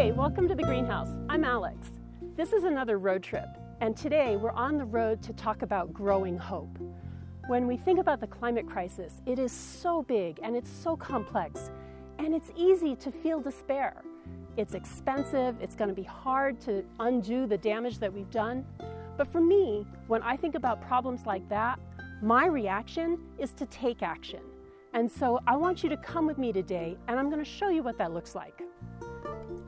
Hey, welcome to the greenhouse. I'm Alex. This is another road trip, and today we're on the road to talk about growing hope. When we think about the climate crisis, it is so big and it's so complex, and it's easy to feel despair. It's expensive, it's going to be hard to undo the damage that we've done. But for me, when I think about problems like that, my reaction is to take action. And so I want you to come with me today, and I'm going to show you what that looks like.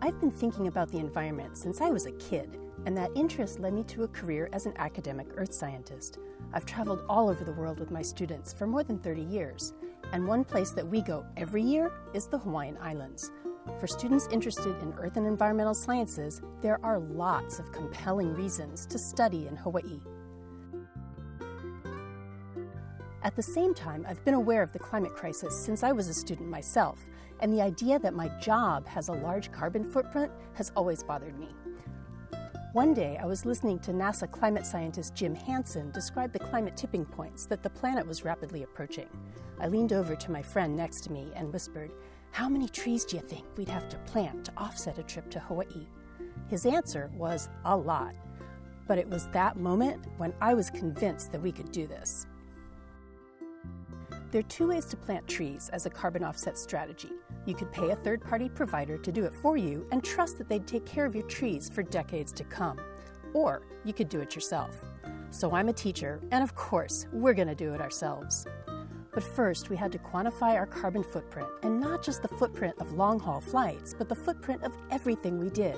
I've been thinking about the environment since I was a kid, and that interest led me to a career as an academic earth scientist. I've traveled all over the world with my students for more than 30 years, and one place that we go every year is the Hawaiian Islands. For students interested in earth and environmental sciences, there are lots of compelling reasons to study in Hawaii. At the same time, I've been aware of the climate crisis since I was a student myself, and the idea that my job has a large carbon footprint has always bothered me. One day, I was listening to NASA climate scientist Jim Hansen describe the climate tipping points that the planet was rapidly approaching. I leaned over to my friend next to me and whispered, "How many trees do you think we'd have to plant to offset a trip to Hawaii?" His answer was, "A lot." But it was that moment when I was convinced that we could do this. There are two ways to plant trees as a carbon offset strategy. You could pay a third-party provider to do it for you and trust that they'd take care of your trees for decades to come. Or you could do it yourself. So I'm a teacher, and of course, we're going to do it ourselves. But first, we had to quantify our carbon footprint, and not just the footprint of long-haul flights, but the footprint of everything we did.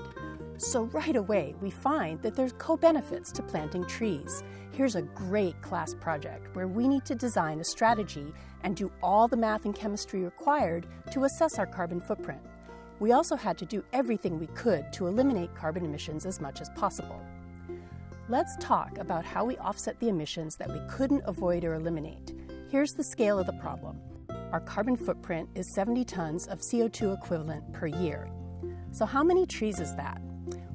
So right away, we find that there's co-benefits to planting trees. Here's a great class project where we need to design a strategy and do all the math and chemistry required to assess our carbon footprint. We also had to do everything we could to eliminate carbon emissions as much as possible. Let's talk about how we offset the emissions that we couldn't avoid or eliminate. Here's the scale of the problem. Our carbon footprint is 70 tons of CO2 equivalent per year. So how many trees is that?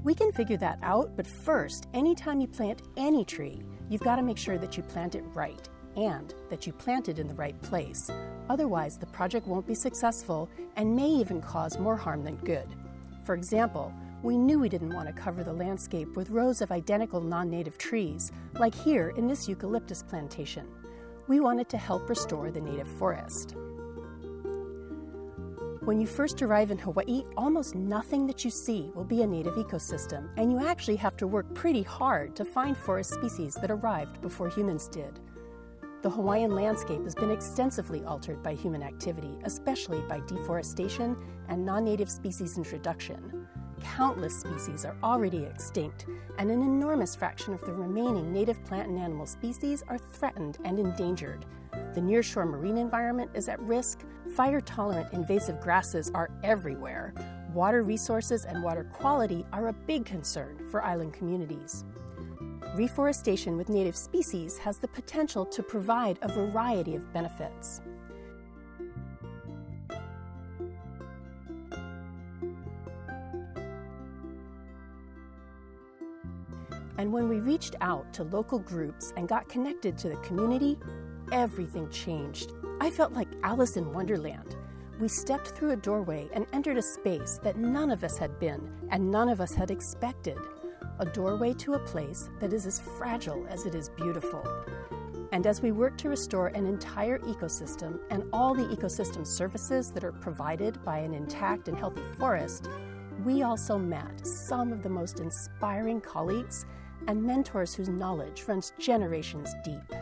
We can figure that out, but first, anytime you plant any tree, you've got to make sure that you plant it right and that you plant it in the right place. Otherwise, the project won't be successful and may even cause more harm than good. For example, we knew we didn't want to cover the landscape with rows of identical non-native trees, like here in this eucalyptus plantation. We wanted to help restore the native forest. When you first arrive in Hawaii, almost nothing that you see will be a native ecosystem, and you actually have to work pretty hard to find forest species that arrived before humans did. The Hawaiian landscape has been extensively altered by human activity, especially by deforestation and non-native species introduction. Countless species are already extinct, and an enormous fraction of the remaining native plant and animal species are threatened and endangered. The nearshore marine environment is at risk, fire-tolerant invasive grasses are everywhere, water resources and water quality are a big concern for island communities. Reforestation with native species has the potential to provide a variety of benefits. And when we reached out to local groups and got connected to the community, everything changed. I felt like Alice in Wonderland. We stepped through a doorway and entered a space that none of us had been and none of us had expected. A doorway to a place that is as fragile as it is beautiful. And as we work to restore an entire ecosystem and all the ecosystem services that are provided by an intact and healthy forest, we also met some of the most inspiring colleagues and mentors whose knowledge runs generations deep.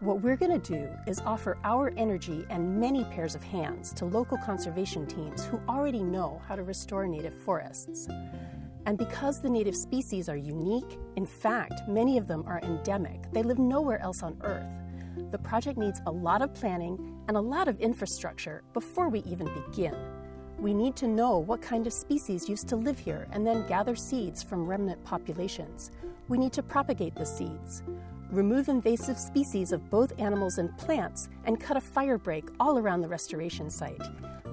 What we're going to do is offer our energy and many pairs of hands to local conservation teams who already know how to restore native forests. And because the native species are unique, in fact, many of them are endemic, they live nowhere else on Earth, the project needs a lot of planning and a lot of infrastructure before we even begin. We need to know what kind of species used to live here and then gather seeds from remnant populations. We need to propagate the seeds, remove invasive species of both animals and plants, and cut a fire break all around the restoration site.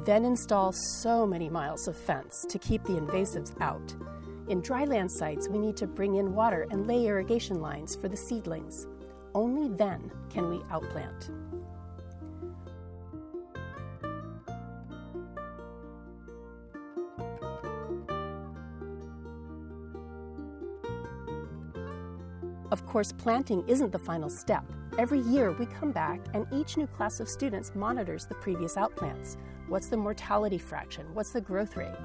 Then install so many miles of fence to keep the invasives out. In dryland sites, we need to bring in water and lay irrigation lines for the seedlings. Only then can we outplant. Of course, planting isn't the final step. Every year we come back and each new class of students monitors the previous outplants. What's the mortality fraction? What's the growth rate?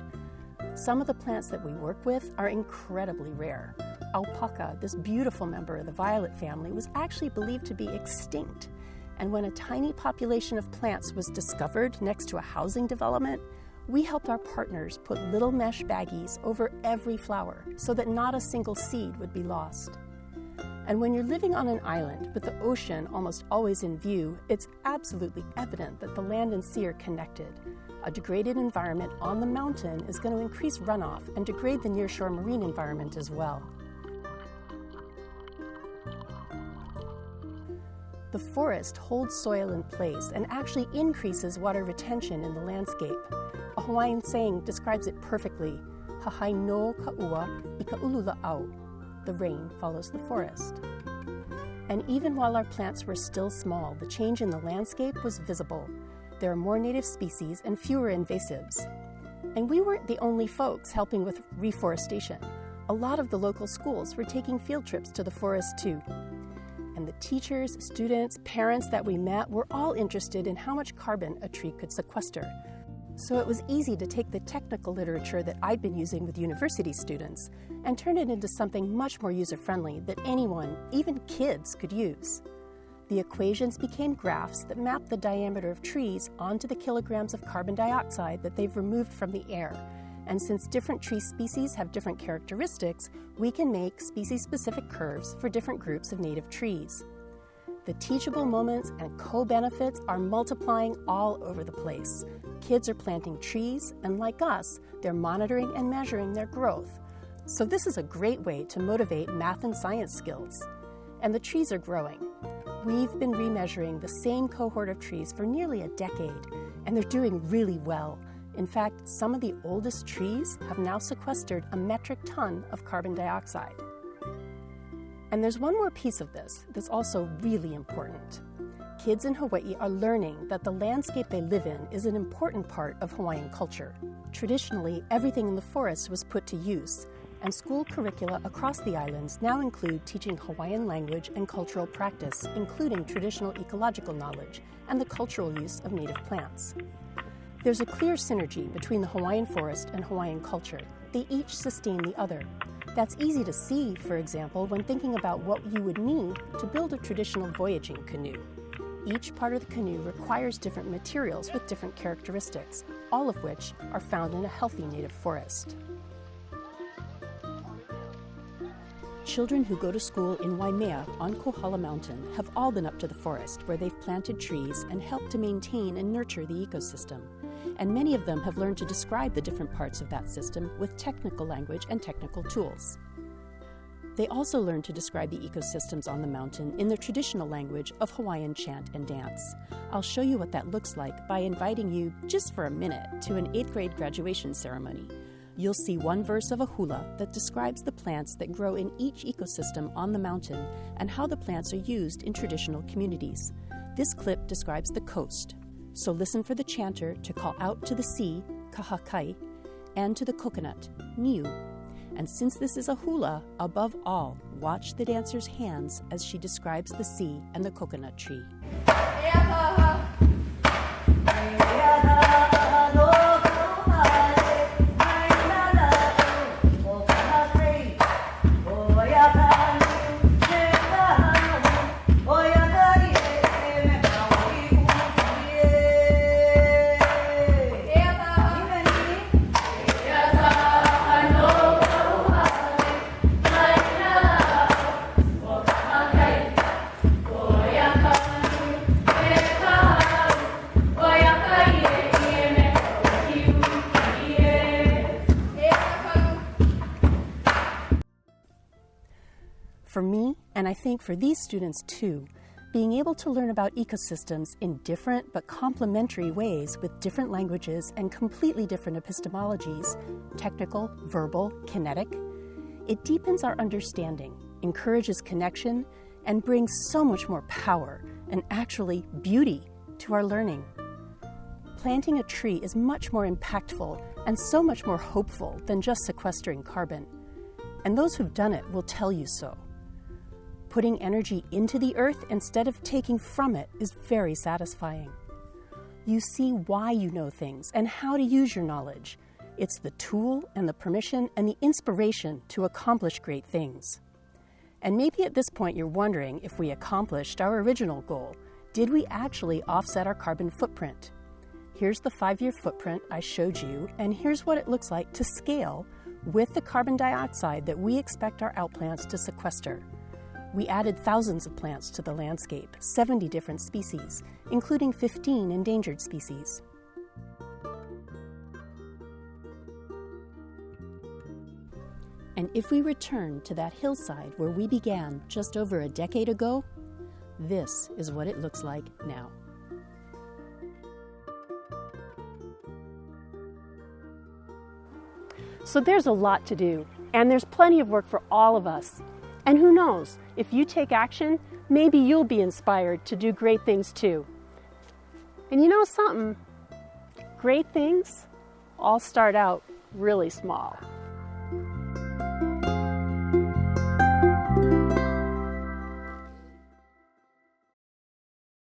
Some of the plants that we work with are incredibly rare. Alpaca, this beautiful member of the violet family, was actually believed to be extinct. And when a tiny population of plants was discovered next to a housing development, we helped our partners put little mesh baggies over every flower so that not a single seed would be lost. And when you're living on an island with the ocean almost always in view, it's absolutely evident that the land and sea are connected. A degraded environment on the mountain is going to increase runoff and degrade the nearshore marine environment as well. The forest holds soil in place and actually increases water retention in the landscape. A Hawaiian saying describes it perfectly, "Hahai no ka'ua I ka'ulula au." The rain follows the forest. And even while our plants were still small, the change in the landscape was visible. There are more native species and fewer invasives. And we weren't the only folks helping with reforestation. A lot of the local schools were taking field trips to the forest too. And the teachers, students, parents that we met were all interested in how much carbon a tree could sequester. So it was easy to take the technical literature that I'd been using with university students and turn it into something much more user-friendly that anyone, even kids, could use. The equations became graphs that mapped the diameter of trees onto the kilograms of carbon dioxide that they've removed from the air. And since different tree species have different characteristics, we can make species-specific curves for different groups of native trees. The teachable moments and co-benefits are multiplying all over the place. Kids are planting trees, and like us, they're monitoring and measuring their growth. So this is a great way to motivate math and science skills. And the trees are growing. We've been remeasuring the same cohort of trees for nearly a decade, and they're doing really well. In fact, some of the oldest trees have now sequestered a metric ton of carbon dioxide. And there's one more piece of this that's also really important. Kids in Hawaii are learning that the landscape they live in is an important part of Hawaiian culture. Traditionally, everything in the forest was put to use, and school curricula across the islands now include teaching Hawaiian language and cultural practice, including traditional ecological knowledge and the cultural use of native plants. There's a clear synergy between the Hawaiian forest and Hawaiian culture. They each sustain the other. That's easy to see, for example, when thinking about what you would need to build a traditional voyaging canoe. Each part of the canoe requires different materials with different characteristics, all of which are found in a healthy native forest. Children who go to school in Waimea on Kohala Mountain have all been up to the forest where they've planted trees and helped to maintain and nurture the ecosystem. And many of them have learned to describe the different parts of that system with technical language and technical tools. They also learn to describe the ecosystems on the mountain in their traditional language of Hawaiian chant and dance. I'll show you what that looks like by inviting you, just for a minute, to an 8th grade graduation ceremony. You'll see one verse of a hula that describes the plants that grow in each ecosystem on the mountain and how the plants are used in traditional communities. This clip describes the coast. So listen for the chanter to call out to the sea, kahakai, and to the coconut, niu. And since this is a hula, above all, watch the dancer's hands as she describes the sea and the coconut tree. For me, and I think for these students too, being able to learn about ecosystems in different but complementary ways with different languages and completely different epistemologies, technical, verbal, kinetic, it deepens our understanding, encourages connection, and brings so much more power and actually beauty to our learning. Planting a tree is much more impactful and so much more hopeful than just sequestering carbon. And those who've done it will tell you so. Putting energy into the earth instead of taking from it is very satisfying. You see why you know things and how to use your knowledge. It's the tool and the permission and the inspiration to accomplish great things. And maybe at this point you're wondering if we accomplished our original goal. Did we actually offset our carbon footprint? Here's the 5-year footprint I showed you, and here's what it looks like to scale with the carbon dioxide that we expect our outplants to sequester. We added thousands of plants to the landscape, 70 different species, including 15 endangered species. And if we return to that hillside where we began just over a decade ago, this is what it looks like now. So there's a lot to do, and there's plenty of work for all of us. And who knows, if you take action, maybe you'll be inspired to do great things too. And you know something? Great things all start out really small.